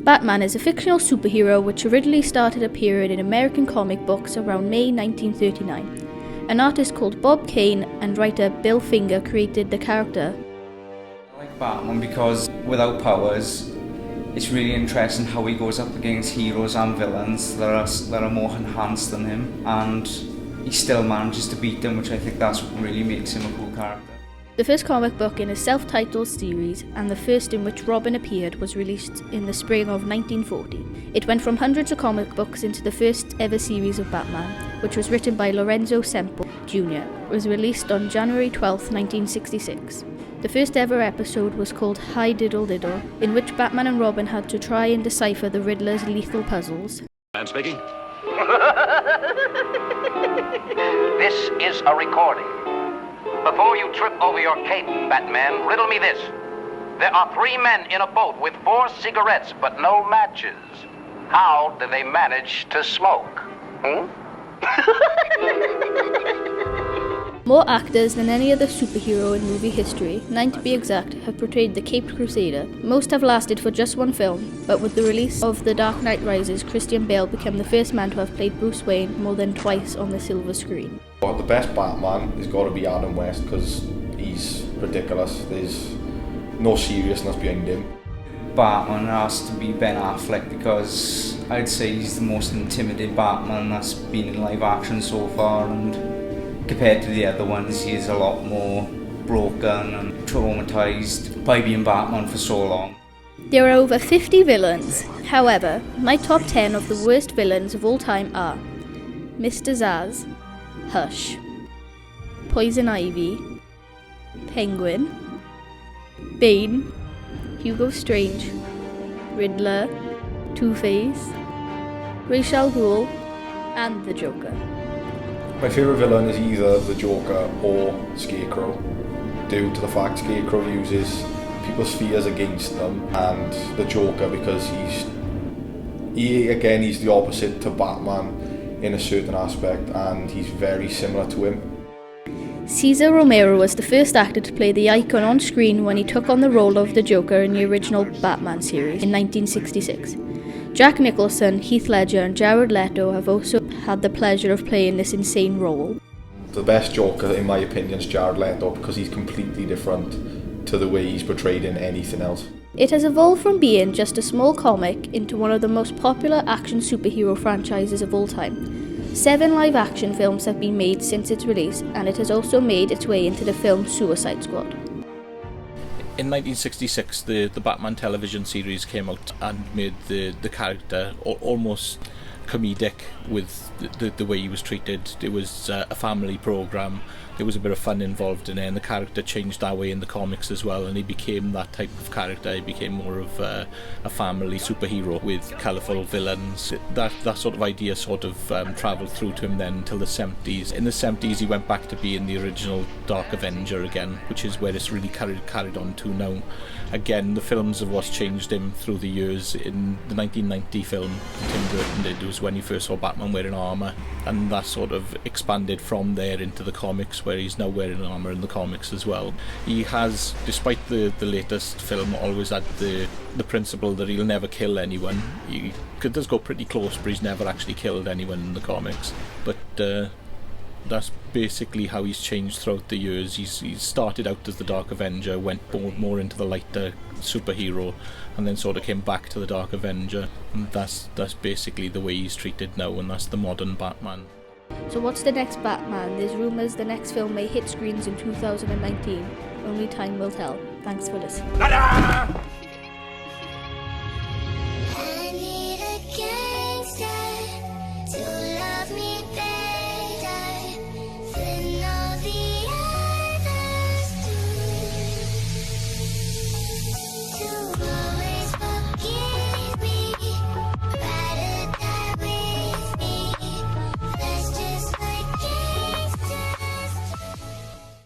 Batman is a fictional superhero which originally started appearing in American comic books around May 1939. An artist called Bob Kane and writer Bill Finger created the character. I like Batman because without powers, it's really interesting how he goes up against heroes and villains that are more enhanced than him, and he still manages to beat them, which I think that's what really makes him a cool character. The first comic book in a self-titled series, and the first in which Robin appeared, was released in the spring of 1940. It went from hundreds of comic books into the first ever series of Batman, which was written by Lorenzo Semple Jr. It was released on January 12, 1966. The first ever episode was called Hi Diddle Diddle, in which Batman and Robin had to try and decipher the Riddler's lethal puzzles. I'm speaking. This is a recording. Before you trip over your cape, Batman, riddle me this. There are 3 men in a boat with 4 cigarettes, but no matches. How do they manage to smoke? More actors than any other superhero in movie history, 9 to be exact, have portrayed the Caped Crusader. Most have lasted for just one film, but with the release of The Dark Knight Rises, Christian Bale became the first man to have played Bruce Wayne more than twice on the silver screen. But the best Batman has got to be Adam West because he's ridiculous. There's no seriousness behind him. Batman has to be Ben Affleck because I'd say he's the most intimidating Batman that's been in live action so far, and compared to the other ones, he is a lot more broken and traumatised by being Batman for so long. There are over 50 villains. However, my top 10 of the worst villains of all time are Mr. Zsasz, Hush, Poison Ivy, Penguin, Bane, Hugo Strange, Riddler, Two-Face, Ra's al Ghul, and the Joker. My favourite villain is either the Joker or Scarecrow, due to the fact Scarecrow uses people's fears against them, and the Joker because he's the opposite to Batman in a certain aspect, and he's very similar to him. Cesar Romero was the first actor to play the icon on screen when he took on the role of the Joker in the original Batman series in 1966. Jack Nicholson, Heath Ledger and Jared Leto have also had the pleasure of playing this insane role. The best Joker, in my opinion, is Jared Leto because he's completely different to the way he's portrayed in anything else. It has evolved from being just a small comic into one of the most popular action superhero franchises of all time. 7 live-action films have been made since its release, and it has also made its way into the film Suicide Squad. In 1966, the Batman television series came out and made the character almost comedic with the way he was treated. It was a family programme. There was a bit of fun involved in it, and the character changed that way in the comics as well, and he became that type of character. He became more of a family superhero with colourful villains. That sort of idea sort of travelled through to him then until the 70s. In the 70s he went back to being the original Dark Avenger again, which is where it's really carried on to now. Again, the films have what's changed him through the years. In the 1990 film Tim Burton did was when he first saw Batman wearing armour, and that sort of expanded from there into the comics, where he's now wearing armour in the comics as well. He has, despite the latest film, always had the principle that he'll never kill anyone. He does go pretty close, but he's never actually killed anyone in the comics. But that's basically how he's changed throughout the years. He's started out as the Dark Avenger, went more into the lighter superhero, and then sort of came back to the Dark Avenger. And that's basically the way he's treated now, and that's the modern Batman. So what's the next Batman? There's rumours the next film may hit screens in 2019. Only time will tell. Thanks for listening.